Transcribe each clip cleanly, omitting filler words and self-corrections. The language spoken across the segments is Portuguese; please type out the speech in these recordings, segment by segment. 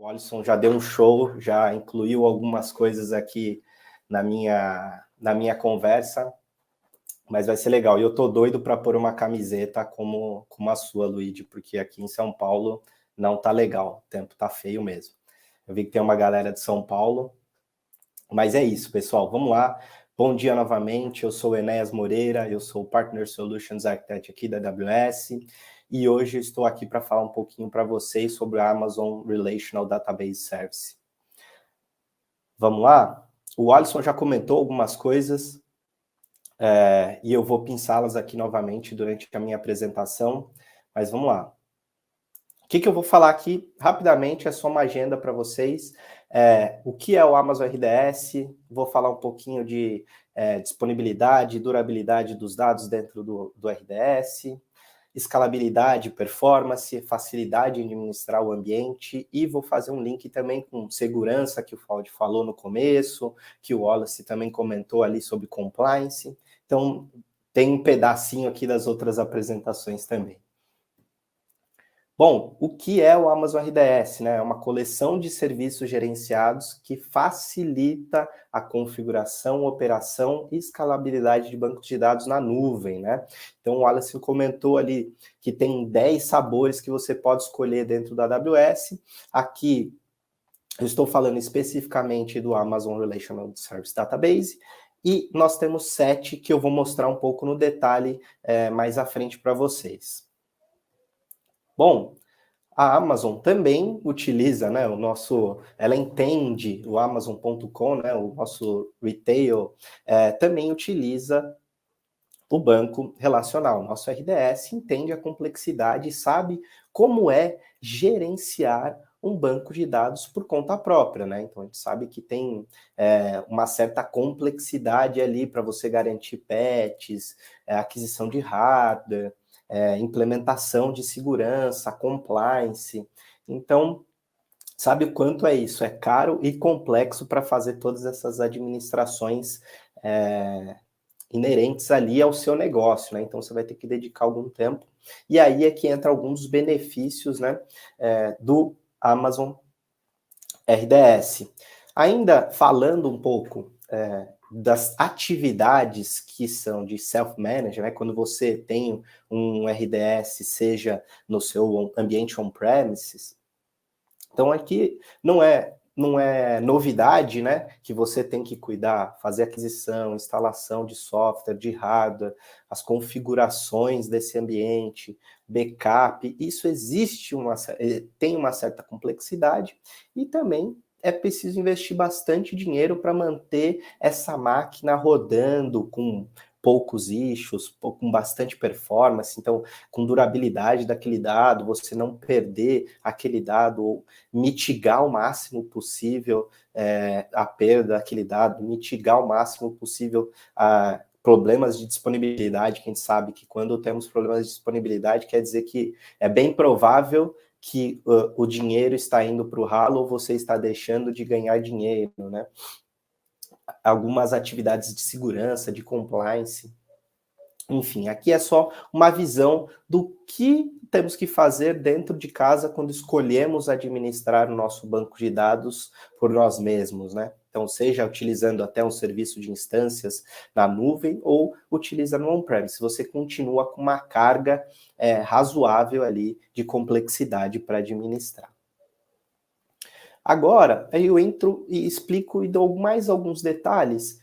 O Alisson já deu um show, já incluiu algumas coisas aqui na minha conversa, mas vai ser legal. E eu tô doido para pôr uma camiseta como a sua, Luigi, porque aqui em São Paulo não tá legal, o tempo tá feio mesmo. Eu vi que tem uma galera de São Paulo, mas é isso, pessoal, vamos lá. Bom dia novamente, eu sou o Enéas Moreira, eu sou o Partner Solutions Architect aqui da AWS, e hoje eu estou aqui para falar um pouquinho para vocês sobre a Amazon Relational Database Service. Vamos lá? O Alisson já comentou algumas coisas, e eu vou pinçá-las aqui novamente durante a minha apresentação, mas vamos lá. O que eu vou falar aqui rapidamente é só uma agenda para vocês. O que é o Amazon RDS, vou falar um pouquinho de disponibilidade e durabilidade dos dados dentro do RDS, escalabilidade, performance, facilidade em administrar o ambiente, e vou fazer um link também com segurança, que o Faude falou no começo, que o Wallace também comentou ali sobre compliance. Então, tem um pedacinho aqui das outras apresentações também. Bom, o que é o Amazon RDS, né? É uma coleção de serviços gerenciados que facilita a configuração, operação e escalabilidade de bancos de dados na nuvem, né? Então, o Alisson comentou ali que tem 10 sabores que você pode escolher dentro da AWS. Aqui, eu estou falando especificamente do Amazon Relational Service Database, e nós temos 7 que eu vou mostrar um pouco no detalhe mais à frente para vocês. Bom, a Amazon também utiliza, né, ela entende o Amazon.com, né, o nosso retail, também utiliza o banco relacional. Nosso RDS entende a complexidade e sabe como é gerenciar um banco de dados por conta própria, né? Então a gente sabe que tem uma certa complexidade ali para você garantir patches, aquisição de hardware, implementação de segurança, compliance. Então, sabe o quanto é isso? É caro e complexo para fazer todas essas administrações inerentes ali ao seu negócio, né? Então, você vai ter que dedicar algum tempo. E aí é que entra alguns dos benefícios, né, do Amazon RDS. Ainda falando um pouco das atividades que são de self-management, né? Quando você tem um RDS, seja no seu ambiente on-premises. Então, aqui não é novidade, né, que você tem que cuidar, fazer aquisição, instalação de software, de hardware, as configurações desse ambiente, backup, isso tem uma certa complexidade, e também é preciso investir bastante dinheiro para manter essa máquina rodando com poucos issues, com bastante performance, então com durabilidade daquele dado, você não perder aquele dado, ou mitigar o máximo possível a perda daquele dado, mitigar o máximo possível problemas de disponibilidade, que a gente sabe que quando temos problemas de disponibilidade, quer dizer que é bem provável que o dinheiro está indo para o ralo ou você está deixando de ganhar dinheiro, né? Algumas atividades de segurança, de compliance. Enfim, aqui é só uma visão do que temos que fazer dentro de casa quando escolhemos administrar o nosso banco de dados por nós mesmos, né? Então, seja utilizando até um serviço de instâncias na nuvem ou utilizando on-premise, você continua com uma carga razoável ali de complexidade para administrar. Agora, eu entro e explico e dou mais alguns detalhes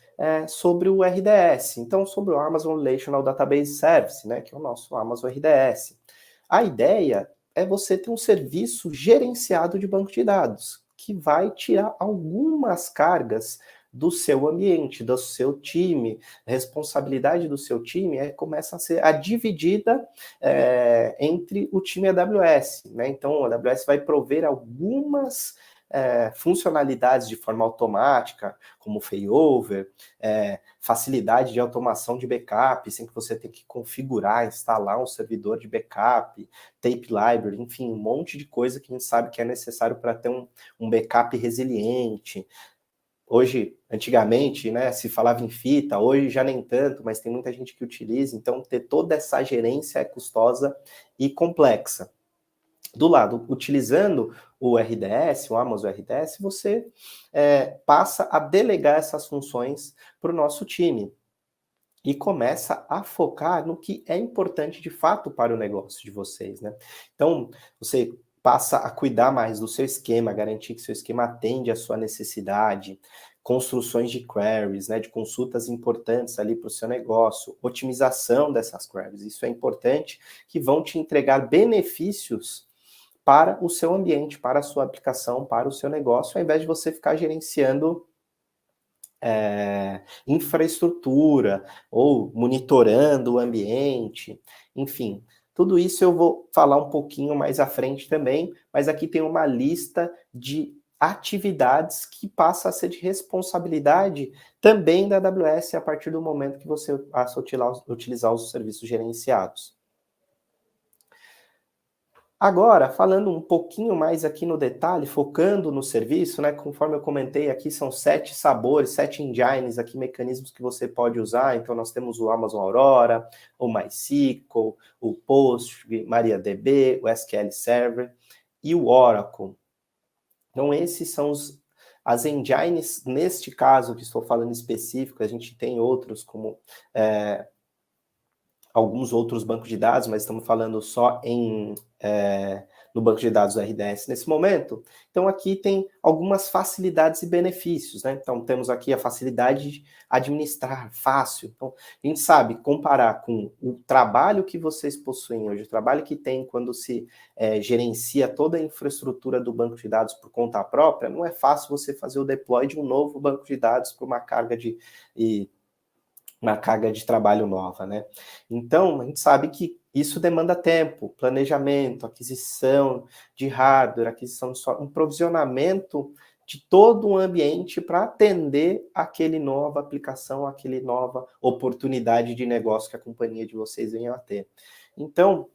sobre o RDS. Então, sobre o Amazon Relational Database Service, né, que é o nosso Amazon RDS. A ideia é você ter um serviço gerenciado de banco de dados, que vai tirar algumas cargas do seu ambiente, do seu time. A responsabilidade do seu time começa a ser dividida entre o time AWS, né? Então, a AWS vai prover algumas funcionalidades de forma automática, como failover, facilidade de automação de backup, sem que você tenha que configurar, instalar um servidor de backup, tape library, enfim, um monte de coisa que a gente sabe que é necessário para ter um backup resiliente. Hoje, antigamente, né, se falava em fita, hoje já nem tanto, mas tem muita gente que utiliza, então ter toda essa gerência é custosa e complexa. do lado, utilizando o RDS, o Amazon RDS, você passa a delegar essas funções para o nosso time e começa a focar no que é importante de fato para o negócio de vocês, né? Então, você passa a cuidar mais do seu esquema, garantir que seu esquema atende à sua necessidade, construções de queries, né, de consultas importantes ali para o seu negócio, otimização dessas queries, isso é importante, que vão te entregar benefícios para o seu ambiente, para a sua aplicação, para o seu negócio, ao invés de você ficar gerenciando infraestrutura ou monitorando o ambiente, enfim. Tudo isso eu vou falar um pouquinho mais à frente também, mas aqui tem uma lista de atividades que passa a ser de responsabilidade também da AWS a partir do momento que você passa a utilizar os serviços gerenciados. Agora, falando um pouquinho mais aqui no detalhe, focando no serviço, né? Conforme eu comentei aqui, são 7 sabores, 7 engines aqui, mecanismos que você pode usar. Então, nós temos o Amazon Aurora, o MySQL, o Postgre, MariaDB, o SQL Server e o Oracle. Então, esses são as engines, neste caso que estou falando específico, a gente tem outros como alguns outros bancos de dados, mas estamos falando só no banco de dados do RDS nesse momento. Então, aqui tem algumas facilidades e benefícios, né? Então, temos aqui a facilidade de administrar, fácil. Então, a gente sabe comparar com o trabalho que vocês possuem hoje, o trabalho que tem quando se gerencia toda a infraestrutura do banco de dados por conta própria, não é fácil você fazer o deploy de um novo banco de dados com uma carga de trabalho nova, né? Então, a gente sabe que isso demanda tempo, planejamento, aquisição de hardware, aquisição de software, um provisionamento de todo um ambiente para atender aquele nova aplicação, aquele nova oportunidade de negócio que a companhia de vocês venha a ter. Então,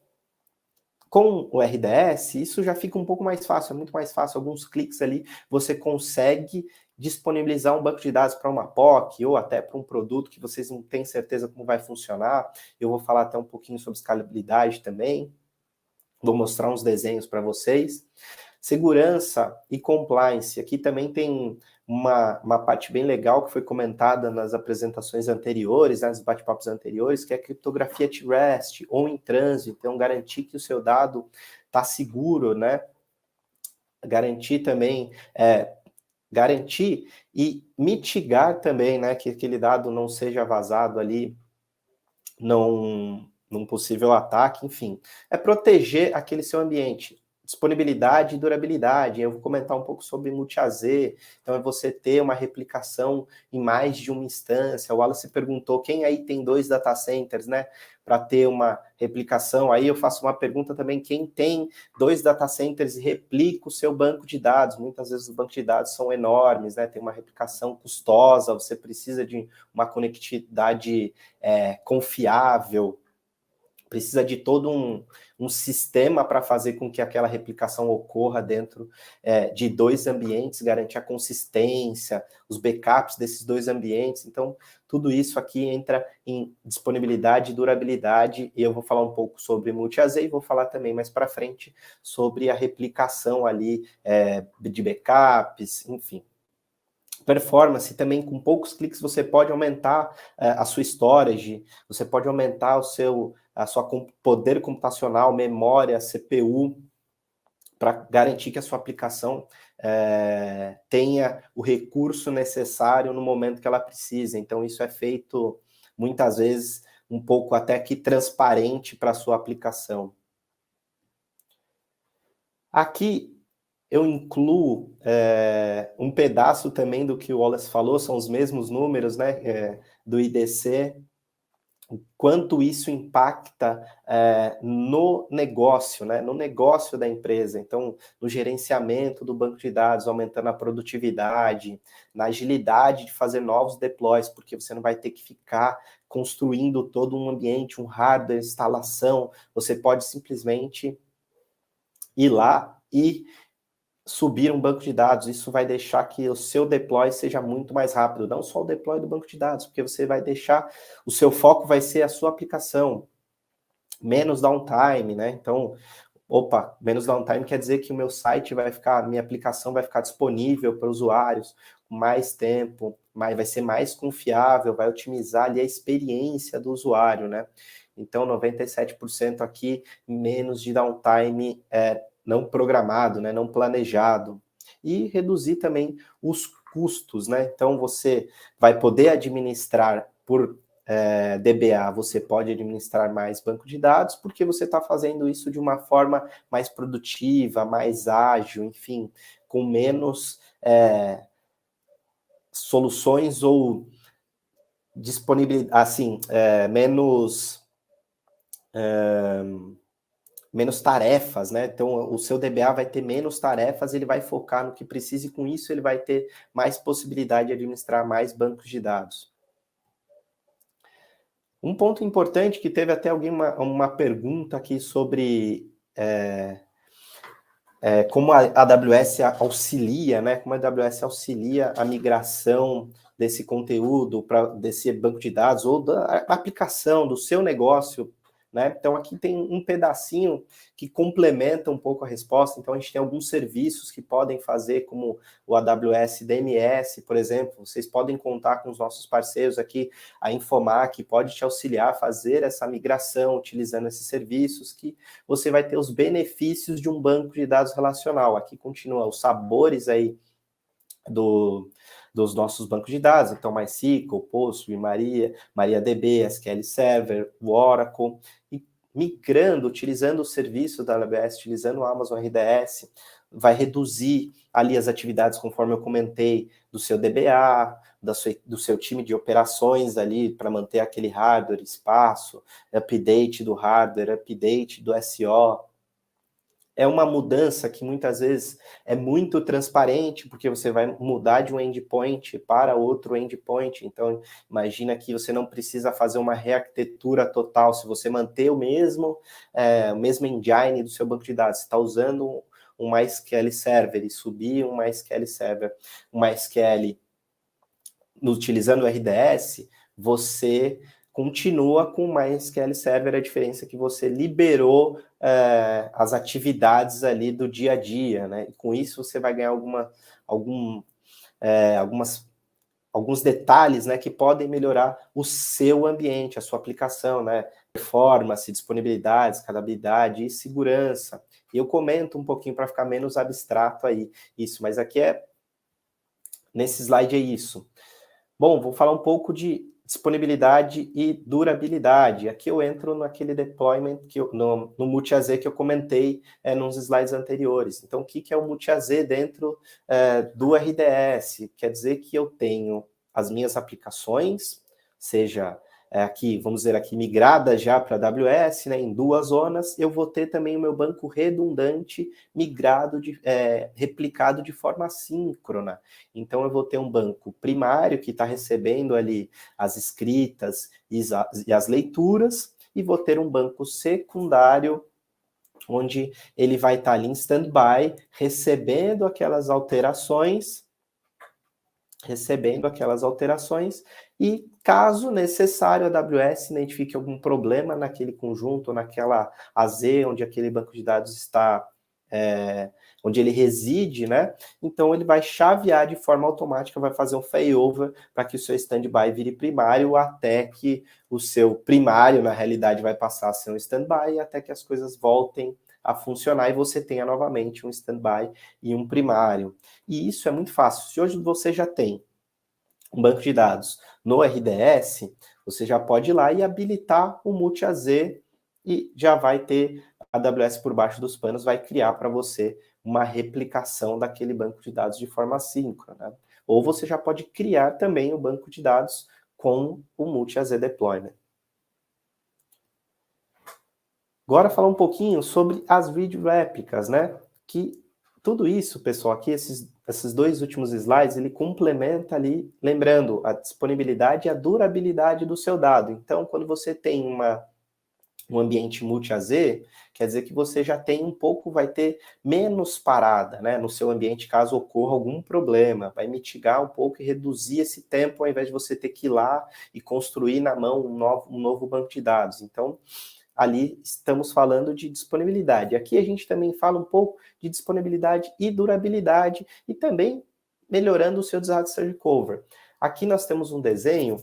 com o RDS, isso já fica um pouco mais fácil, é muito mais fácil. Alguns cliques ali, você consegue disponibilizar um banco de dados para uma POC ou até para um produto que vocês não têm certeza como vai funcionar. Eu vou falar até um pouquinho sobre escalabilidade também. Vou mostrar uns desenhos para vocês. Segurança e compliance. Aqui também tem uma parte bem legal que foi comentada nas apresentações anteriores, nos bate-papos anteriores, que é a criptografia T-Rest ou em trânsito. Então, garantir que o seu dado está seguro, né? Garantir também... garantir e mitigar também, né, que aquele dado não seja vazado ali num possível ataque, enfim. É proteger aquele seu ambiente. Disponibilidade e durabilidade. Eu vou comentar um pouco sobre multi-AZ. Então, é você ter uma replicação em mais de uma instância. O Wallace perguntou, quem aí tem 2 data centers, né? Para ter uma replicação. Aí eu faço uma pergunta também, quem tem 2 data centers e replica o seu banco de dados? Muitas vezes os bancos de dados são enormes, né? Tem uma replicação custosa, você precisa de uma conectividade confiável, precisa de todo um sistema para fazer com que aquela replicação ocorra dentro de 2 ambientes, garantir a consistência, os backups desses 2 ambientes. Então, tudo isso aqui entra em disponibilidade e durabilidade, e eu vou falar um pouco sobre multi-AZ e vou falar também mais para frente sobre a replicação ali de backups, enfim. Performance também, com poucos cliques você pode aumentar a sua storage, você pode aumentar a sua poder computacional, memória, CPU, para garantir que a sua aplicação tenha o recurso necessário no momento que ela precisa. Então, isso é feito, muitas vezes, um pouco até que transparente para a sua aplicação. Aqui eu incluo um pedaço também do que o Wallace falou, são os mesmos números, né, do IDC, o quanto isso impacta no negócio, né, no negócio da empresa. Então, no gerenciamento do banco de dados, aumentando a produtividade, na agilidade de fazer novos deploys, porque você não vai ter que ficar construindo todo um ambiente, um hardware, instalação, você pode simplesmente ir lá e subir um banco de dados. Isso vai deixar que o seu deploy seja muito mais rápido, não só o deploy do banco de dados, porque você vai deixar, o seu foco vai ser a sua aplicação, menos downtime, né? Então, Opa, menos downtime quer dizer que o meu site vai ficar, minha aplicação vai ficar disponível para usuários com mais tempo, vai ser mais confiável, vai otimizar ali a experiência do usuário, né? Então, 97% aqui, menos de downtime não programado, né? Não planejado. E reduzir também os custos, né? Então, você vai poder administrar por DBA, você pode administrar mais banco de dados, porque você está fazendo isso de uma forma mais produtiva, mais ágil, enfim, com menos soluções ou disponibilidade, assim, menos tarefas, né? Então, o seu DBA vai ter menos tarefas, ele vai focar no que precisa e com isso ele vai ter mais possibilidade de administrar mais bancos de dados. Um ponto importante que teve até uma pergunta aqui sobre como a AWS auxilia, né? Como a AWS auxilia a migração desse conteúdo desse banco de dados ou da aplicação do seu negócio, né? Então aqui tem um pedacinho que complementa um pouco a resposta. Então a gente tem alguns serviços que podem fazer, como o AWS DMS, por exemplo. Vocês podem contar com os nossos parceiros aqui, a Infomac pode te auxiliar a fazer essa migração utilizando esses serviços, que você vai ter os benefícios de um banco de dados relacional. Aqui continua os sabores aí dos nossos bancos de dados, então MySQL, Postgre, MariaDB, SQL Server, o Oracle, e migrando, utilizando o serviço da AWS, utilizando o Amazon RDS, vai reduzir ali as atividades, conforme eu comentei, do seu DBA, do seu time de operações ali, para manter aquele hardware, espaço, update do hardware, update do SO. É uma mudança que muitas vezes é muito transparente, porque você vai mudar de um endpoint para outro endpoint. Então, imagina que você não precisa fazer uma rearquitetura total. Se você manter o mesmo engine do seu banco de dados, você está usando um MySQL Server e subir um MySQL Server, um MySQL utilizando o RDS, você continua com o MySQL Server. A diferença é que você liberou as atividades ali do dia a dia, né? E com isso você vai ganhar alguns detalhes, né, que podem melhorar o seu ambiente, a sua aplicação, né? Performance, disponibilidade, escalabilidade e segurança. E eu comento um pouquinho para ficar menos abstrato aí isso, mas aqui nesse slide é isso. Bom, vou falar um pouco de disponibilidade e durabilidade. Aqui eu entro naquele deployment, no multi-AZ que eu comentei nos slides anteriores. Então, o que é o multi-AZ dentro do RDS? Quer dizer que eu tenho as minhas aplicações, seja aqui, vamos dizer aqui, migrada já para a AWS, né, em 2 zonas, eu vou ter também o meu banco redundante migrado, replicado de forma assíncrona. Então, eu vou ter um banco primário que está recebendo ali as escritas e as leituras, e vou ter um banco secundário, onde ele vai estar ali em stand-by, recebendo aquelas alterações, e caso necessário a AWS identifique algum problema naquele conjunto, naquela AZ, onde aquele banco de dados está, onde ele reside, né? Então ele vai chavear de forma automática, vai fazer um failover para que o seu standby vire primário, até que o seu primário, na realidade, vai passar a ser um standby, até que as coisas voltem a funcionar e você tenha novamente um standby e um primário. E isso é muito fácil. Se hoje você já tem um banco de dados no RDS, você já pode ir lá e habilitar o multi-AZ e já vai ter a AWS por baixo dos panos, vai criar para você uma replicação daquele banco de dados de forma assíncrona. Ou você já pode criar também o banco de dados com o multi-AZ Deployment. Agora falar um pouquinho sobre as read réplicas, né? Que tudo isso, pessoal, aqui esses 2 últimos slides, ele complementa ali, lembrando, a disponibilidade e a durabilidade do seu dado. Então, quando você tem um ambiente multi-AZ, quer dizer que você já tem vai ter menos parada, né, no seu ambiente, caso ocorra algum problema, vai mitigar um pouco e reduzir esse tempo, ao invés de você ter que ir lá e construir na mão um novo banco de dados. Então, ali estamos falando de disponibilidade. Aqui a gente também fala um pouco de disponibilidade e durabilidade, e também melhorando o seu disaster recovery. Aqui nós temos um desenho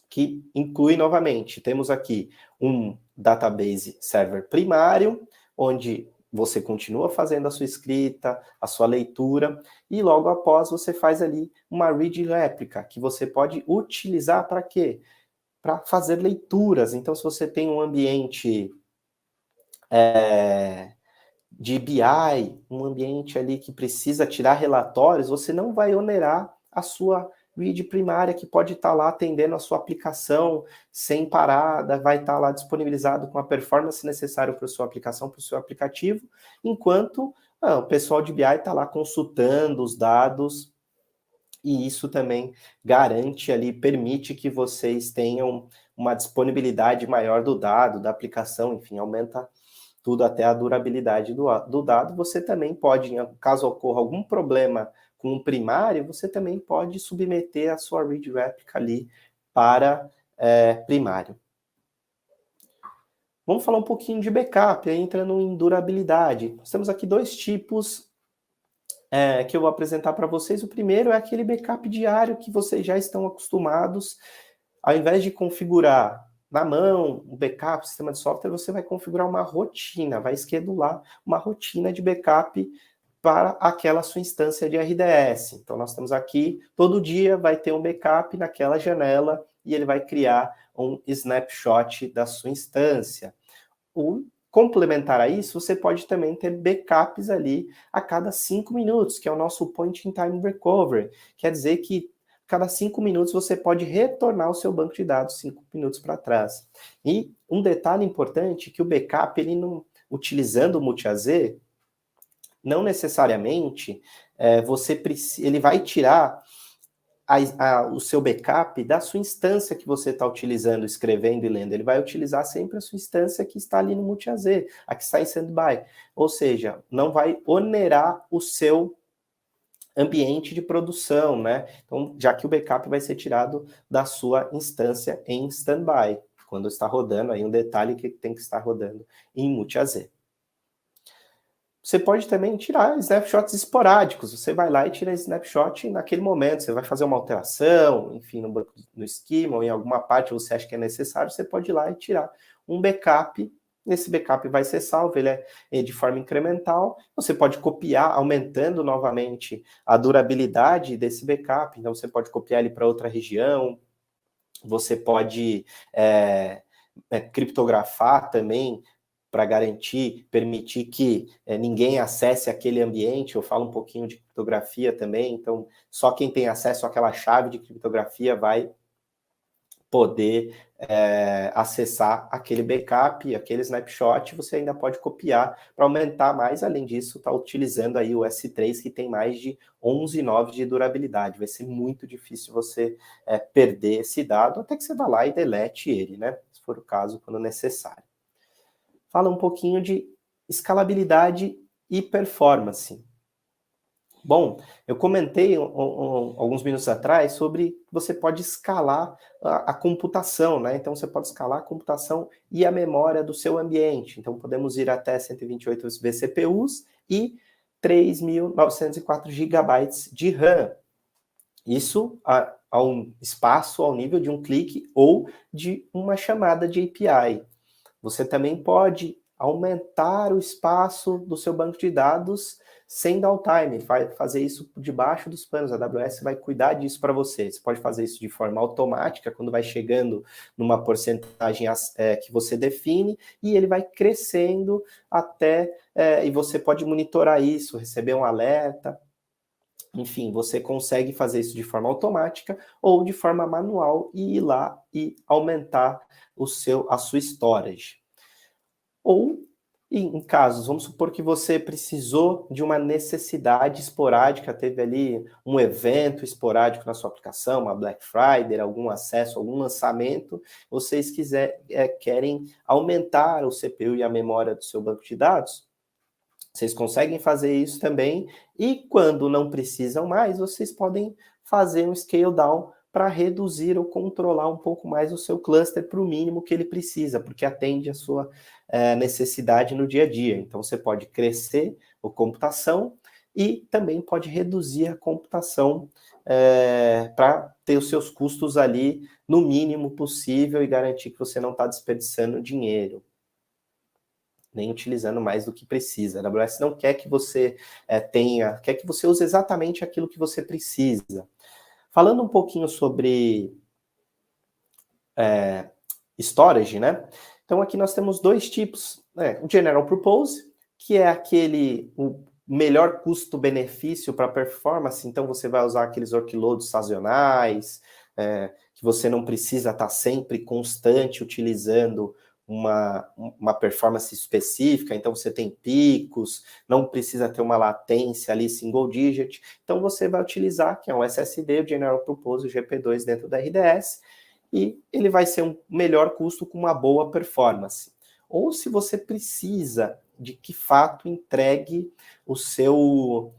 que inclui novamente, temos aqui um database server primário, onde você continua fazendo a sua escrita, a sua leitura, e logo após você faz ali uma read réplica, que você pode utilizar para quê? Para fazer leituras. Então, se você tem um ambiente de BI, um ambiente ali que precisa tirar relatórios, você não vai onerar a sua read primária, que pode estar lá atendendo a sua aplicação sem parada, vai estar lá disponibilizado com a performance necessária para a sua aplicação, para o seu aplicativo, enquanto o pessoal de BI está lá consultando os dados, e isso também garante ali, permite que vocês tenham uma disponibilidade maior do dado, da aplicação, enfim, aumenta tudo até a durabilidade do dado. Você também pode, caso ocorra algum problema com o primário, você também pode submeter a sua read replica ali para primário. Vamos falar um pouquinho de backup, entrando em durabilidade. Nós temos aqui dois tipos que eu vou apresentar para vocês. O primeiro é aquele backup diário que vocês já estão acostumados. Ao invés de configurar na mão, um backup, sistema de software, você vai configurar uma rotina, vai schedular uma rotina de backup para aquela sua instância de RDS. Então, nós temos aqui, todo dia vai ter um backup naquela janela e ele vai criar um snapshot da sua instância. Complementar a isso, você pode também ter backups ali a cada 5 minutos, que é o nosso Point in Time Recovery. Quer dizer que cada 5 minutos você pode retornar o seu banco de dados 5 minutos para trás. E um detalhe importante é que o backup, ele não, utilizando o multi-AZ, não necessariamente ele vai tirar o seu backup da sua instância que você está utilizando, escrevendo e lendo. Ele vai utilizar sempre a sua instância que está ali no multi-AZ, a que está em standby. Ou seja, não vai onerar o seu ambiente de produção, né? Então, já que o backup vai ser tirado da sua instância em standby, quando está rodando, aí um detalhe que tem que estar rodando em multi-AZ. Você pode também tirar snapshots esporádicos. Você vai lá e tira snapshot naquele momento. Você vai fazer uma alteração, enfim, no esquema ou em alguma parte você acha que é necessário, você pode ir lá e tirar um backup. Esse backup vai ser salvo, ele é de forma incremental. Você pode copiar, aumentando novamente a durabilidade desse backup. Então, você pode copiar ele para outra região. Você pode criptografar também, para garantir, permitir que ninguém acesse aquele ambiente. Eu falo um pouquinho de criptografia também, então só quem tem acesso àquela chave de criptografia vai poder acessar aquele backup, aquele snapshot. Você ainda pode copiar para aumentar mais. Além disso, está utilizando aí o S3, que tem mais de 11,9 de durabilidade. Vai ser muito difícil você perder esse dado, até que você vá lá e delete ele, né? Se for o caso, quando necessário. Fala um pouquinho de escalabilidade e performance. Bom, eu comentei alguns minutos atrás sobre que você pode escalar a computação, né? Então, você pode escalar a computação e a memória do seu ambiente. Então, podemos ir até 128 vCPUs e 3.904 GB de RAM. Isso a um espaço ao nível de um clique ou de uma chamada de API. Você também pode aumentar o espaço do seu banco de dados sem downtime, vai fazer isso debaixo dos panos. A AWS vai cuidar disso para você. Você pode fazer isso de forma automática, quando vai chegando numa porcentagem que você define, e ele vai crescendo até, e você pode monitorar isso, receber um alerta. Enfim, você consegue fazer isso de forma automática ou de forma manual e ir lá e aumentar a sua storage. Ou, em casos, vamos supor que você precisou de uma necessidade esporádica, teve ali um evento esporádico na sua aplicação, uma Black Friday, algum acesso, algum lançamento, vocês querem aumentar o CPU e a memória do seu banco de dados, vocês conseguem fazer isso também, e quando não precisam mais, vocês podem fazer um scale down para reduzir ou controlar um pouco mais o seu cluster para o mínimo que ele precisa, porque atende a sua necessidade no dia a dia. Então, você pode crescer a computação e também pode reduzir a computação para ter os seus custos ali no mínimo possível e garantir que você não está desperdiçando dinheiro, nem utilizando mais do que precisa. A AWS não quer que você quer que você use exatamente aquilo que você precisa. Falando um pouquinho sobre storage, né? Então aqui nós temos dois tipos, né? O General Purpose, que é o melhor custo-benefício para performance, então você vai usar aqueles workloads sazonais, que você não precisa estar sempre constante utilizando uma performance específica, então você tem picos, não precisa ter uma latência ali single digit, então você vai utilizar, que é um SSD, o General Purpose, o GP2 dentro da RDS, e ele vai ser um melhor custo com uma boa performance. Ou se você precisa de que fato entregue o seu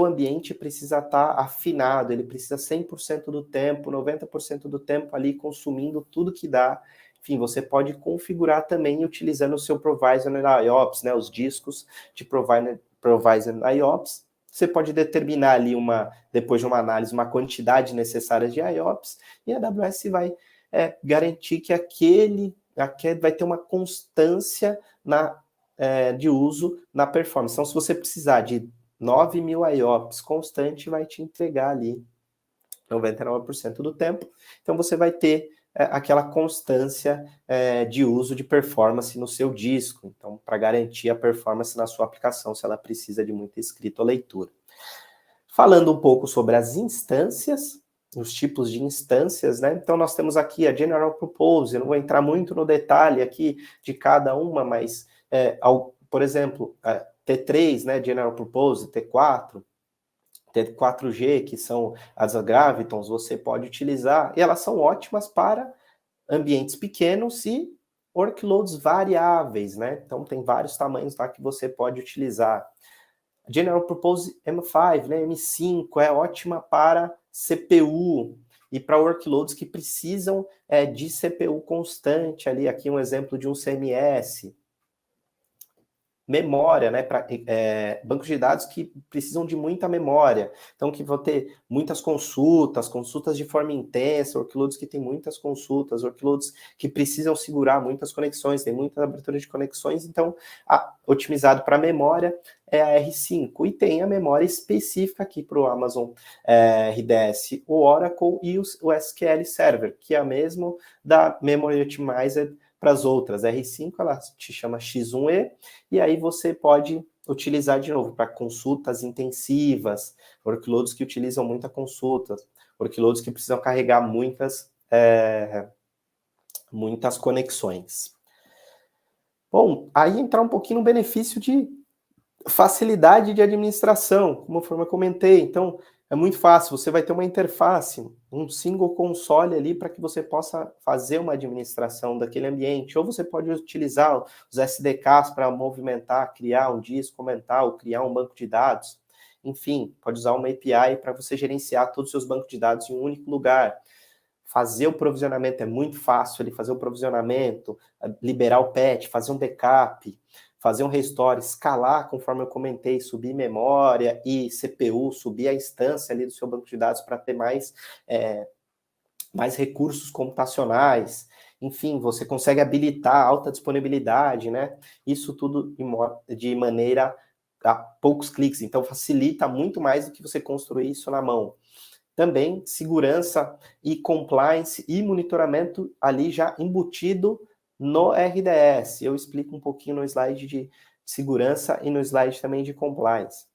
ambiente precisa estar afinado, ele precisa 100% do tempo, 90% do tempo ali consumindo tudo que dá. Enfim, você pode configurar também utilizando o seu Provisioning IOPS, né, os discos de Provisioning IOPS. Você pode determinar ali, depois de uma análise, uma quantidade necessária de IOPS, e a AWS vai garantir que vai ter uma constância de uso na performance. Então, se você precisar de 9.000 IOPS constante, vai te entregar ali 99% do tempo. Então, você vai ter aquela constância de uso de performance no seu disco. Então, para garantir a performance na sua aplicação, se ela precisa de muita escrita ou leitura. Falando um pouco sobre as instâncias, os tipos de instâncias, né? Então, nós temos aqui a General Purpose, eu não vou entrar muito no detalhe aqui de cada uma, mas, por exemplo, T3, né, General Purpose, T4, T4G, que são as Gravitons, você pode utilizar, e elas são ótimas para ambientes pequenos e workloads variáveis, né? Então, tem vários tamanhos lá que você pode utilizar. General Purpose M5, né, M5, é ótima para CPU e para workloads que precisam de CPU constante ali. Aqui um exemplo de um CMS. Memória, né, para bancos de dados que precisam de muita memória, então que vão ter muitas consultas de forma intensa, workloads que tem muitas consultas, workloads que precisam segurar muitas conexões, tem muita abertura de conexões, então otimizado para memória é a R5, e tem a memória específica aqui para o Amazon RDS, o Oracle e o SQL Server, que é a mesma da Memory Optimizer para as outras. R5, ela te chama X1E, e aí você pode utilizar de novo para consultas intensivas, workloads que utilizam muita consulta, workloads que precisam carregar muitas conexões. Bom, aí entrar um pouquinho no benefício de facilidade de administração, como eu comentei. Então, é muito fácil, você vai ter uma interface, um single console ali para que você possa fazer uma administração daquele ambiente, ou você pode utilizar os SDKs para movimentar, criar um disco, comentar, ou criar um banco de dados. Enfim, pode usar uma API para você gerenciar todos os seus bancos de dados em um único lugar. Fazer o provisionamento é muito fácil, ali fazer o provisionamento, liberar o patch, fazer um backup, fazer um restore, escalar, conforme eu comentei, subir memória e CPU, subir a instância ali do seu banco de dados para ter mais recursos computacionais. Enfim, você consegue habilitar alta disponibilidade, né? Isso tudo de maneira a poucos cliques. Então, facilita muito mais do que você construir isso na mão. Também segurança e compliance e monitoramento ali já embutido no RDS. Eu explico um pouquinho no slide de segurança e no slide também de compliance.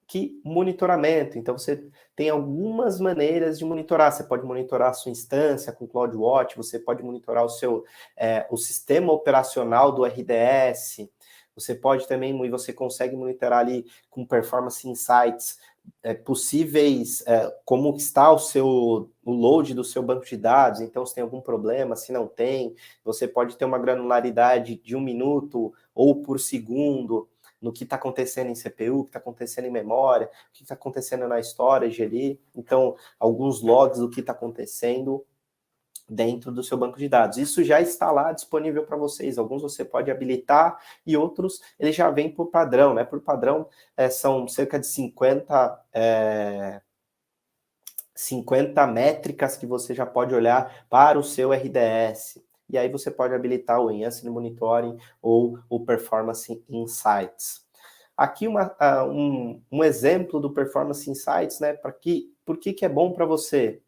Que monitoramento, então você tem algumas maneiras de monitorar. Você pode monitorar a sua instância com CloudWatch, você pode monitorar o sistema operacional do RDS, você pode também, e você consegue monitorar ali com Performance Insights, possíveis, como está o load do seu banco de dados, então se tem algum problema, se não tem, você pode ter uma granularidade de 1 minuto ou por segundo, no que está acontecendo em CPU, o que está acontecendo em memória, o que está acontecendo na storage ali. Então, alguns logs do que está acontecendo dentro do seu banco de dados. Isso já está lá disponível para vocês. Alguns você pode habilitar e outros ele já vem por padrão, né? Por padrão, são cerca de 50 métricas que você já pode olhar para o seu RDS. E aí você pode habilitar o Enhanced Monitoring ou o Performance Insights. Aqui um exemplo do Performance Insights, né? Por que é bom para você?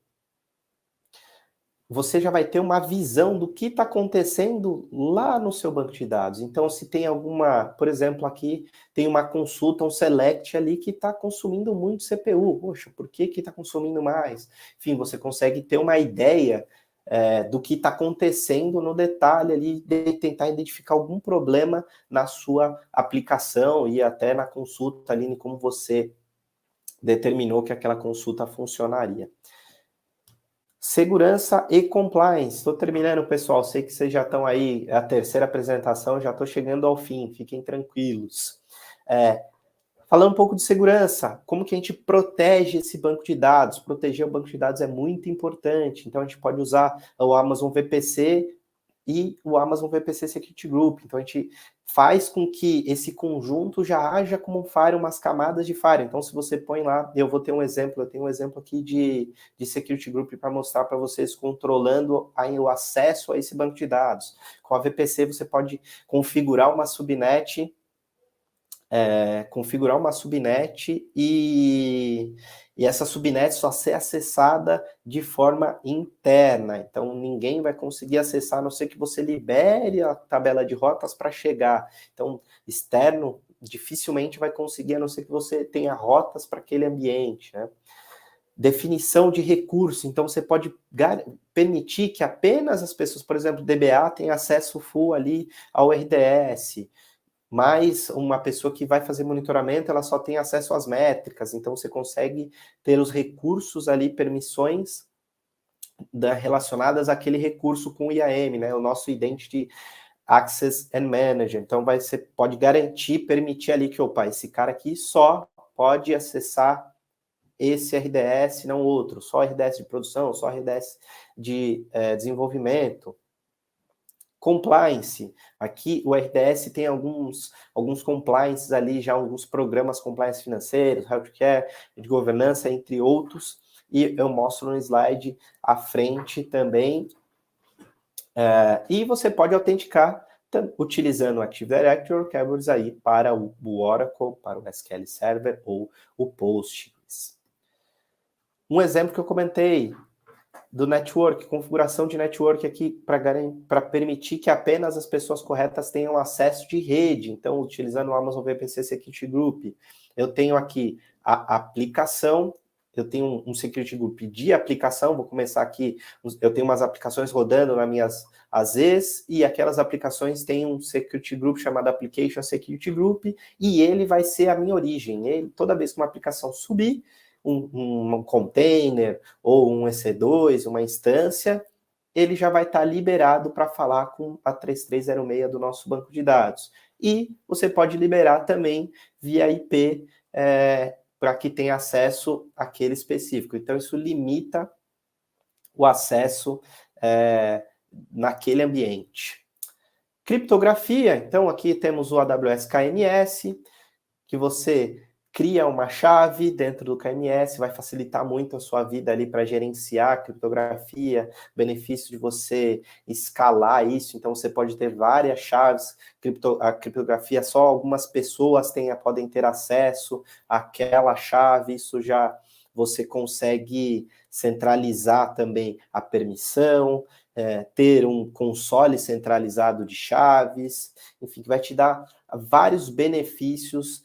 Você já vai ter uma visão do que está acontecendo lá no seu banco de dados. Então, se tem alguma, por exemplo, aqui tem uma consulta, um select ali que está consumindo muito CPU. Poxa, por que está consumindo mais? Enfim, você consegue ter uma ideia do que está acontecendo no detalhe ali, de tentar identificar algum problema na sua aplicação e até na consulta ali, como você determinou que aquela consulta funcionaria. Segurança e compliance. Estou terminando, pessoal. Sei que vocês já estão aí, é a terceira apresentação, já estou chegando ao fim. Fiquem tranquilos. Falando um pouco de segurança, como que a gente protege esse banco de dados? Proteger o banco de dados é muito importante. Então, a gente pode usar o Amazon VPC e o Amazon VPC Security Group. Então, a gente faz com que esse conjunto já haja como firewall, umas camadas de firewall. Então, se você põe lá, eu tenho um exemplo aqui de Security Group para mostrar para vocês controlando o acesso a esse banco de dados. Com a VPC, você pode configurar uma subnet, e essa subnet só ser acessada de forma interna. Então, ninguém vai conseguir acessar, a não ser que você libere a tabela de rotas para chegar. Então, externo dificilmente vai conseguir, a não ser que você tenha rotas para aquele ambiente, né? Definição de recurso. Então, você pode permitir que apenas as pessoas, por exemplo, DBA, tenham acesso full ali ao RDS. Mas uma pessoa que vai fazer monitoramento, ela só tem acesso às métricas, então você consegue ter os recursos ali, permissões relacionadas àquele recurso com o IAM, né? O nosso Identity Access and Manager. Então você pode permitir ali que, esse cara aqui só pode acessar esse RDS, não outro, só RDS de produção, só RDS de desenvolvimento. Compliance, aqui o RDS tem alguns compliances ali, já alguns programas compliance financeiros, healthcare, de governança, entre outros, e eu mostro no slide à frente também. E você pode autenticar utilizando o Active Directory ou Keywords aí para o Oracle, para o SQL Server ou o Postgres. Um exemplo que eu comentei, do network, configuração de network aqui para permitir que apenas as pessoas corretas tenham acesso de rede. Então, utilizando o Amazon VPC Security Group, eu tenho aqui a aplicação, eu tenho um Security Group de aplicação, vou começar aqui, eu tenho umas aplicações rodando nas minhas AZs, e aquelas aplicações têm um Security Group chamado Application Security Group, e ele vai ser a minha origem. Toda vez que uma aplicação subir, um container ou um EC2, uma instância, ele já vai estar liberado para falar com a 3306 do nosso banco de dados. E você pode liberar também via IP para que tenha acesso àquele específico. Então, isso limita o acesso naquele ambiente. Criptografia, então aqui temos o AWS KMS, que você cria uma chave dentro do KMS, vai facilitar muito a sua vida ali para gerenciar a criptografia, benefício de você escalar isso, então você pode ter várias chaves, a criptografia só algumas pessoas podem ter acesso àquela chave, isso já você consegue centralizar também a permissão, ter um console centralizado de chaves, enfim, que vai te dar vários benefícios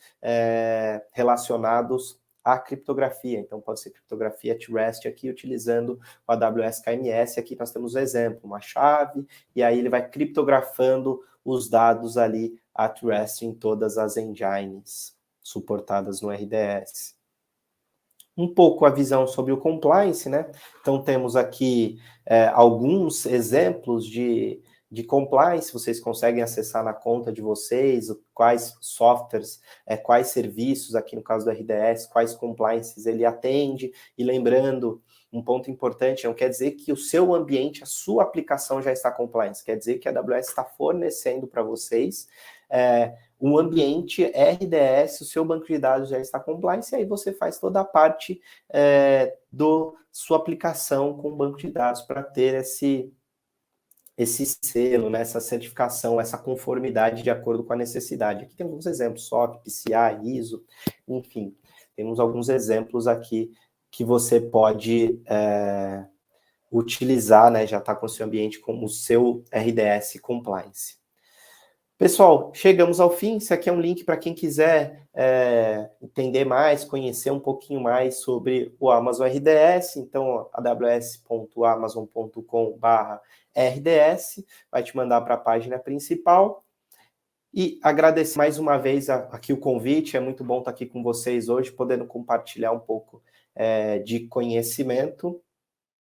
relacionados à criptografia. Então, pode ser criptografia at rest aqui, utilizando o AWS KMS. Aqui nós temos um exemplo, uma chave, e aí ele vai criptografando os dados ali at rest em todas as engines suportadas no RDS. Um pouco a visão sobre o compliance, né? Então, temos aqui alguns exemplos de de compliance, vocês conseguem acessar na conta de vocês quais softwares, quais serviços, aqui no caso do RDS, quais compliances ele atende, e lembrando, um ponto importante, não quer dizer que o seu ambiente, a sua aplicação já está compliance, quer dizer que a AWS está fornecendo para vocês um ambiente RDS, o seu banco de dados já está compliance, e aí você faz toda a parte do sua aplicação com o banco de dados para ter esse selo, né, essa certificação, essa conformidade de acordo com a necessidade. Aqui temos alguns exemplos, SOC, PCI, ISO, enfim, temos alguns exemplos aqui que você pode utilizar, né, já está com o seu ambiente como o seu RDS Compliance. Pessoal, chegamos ao fim. Esse aqui é um link para quem quiser entender mais, conhecer um pouquinho mais sobre o Amazon RDS. Então, aws.amazon.com/RDS vai te mandar para a página principal. E agradecer mais uma vez aqui o convite. É muito bom estar aqui com vocês hoje, podendo compartilhar um pouco de conhecimento.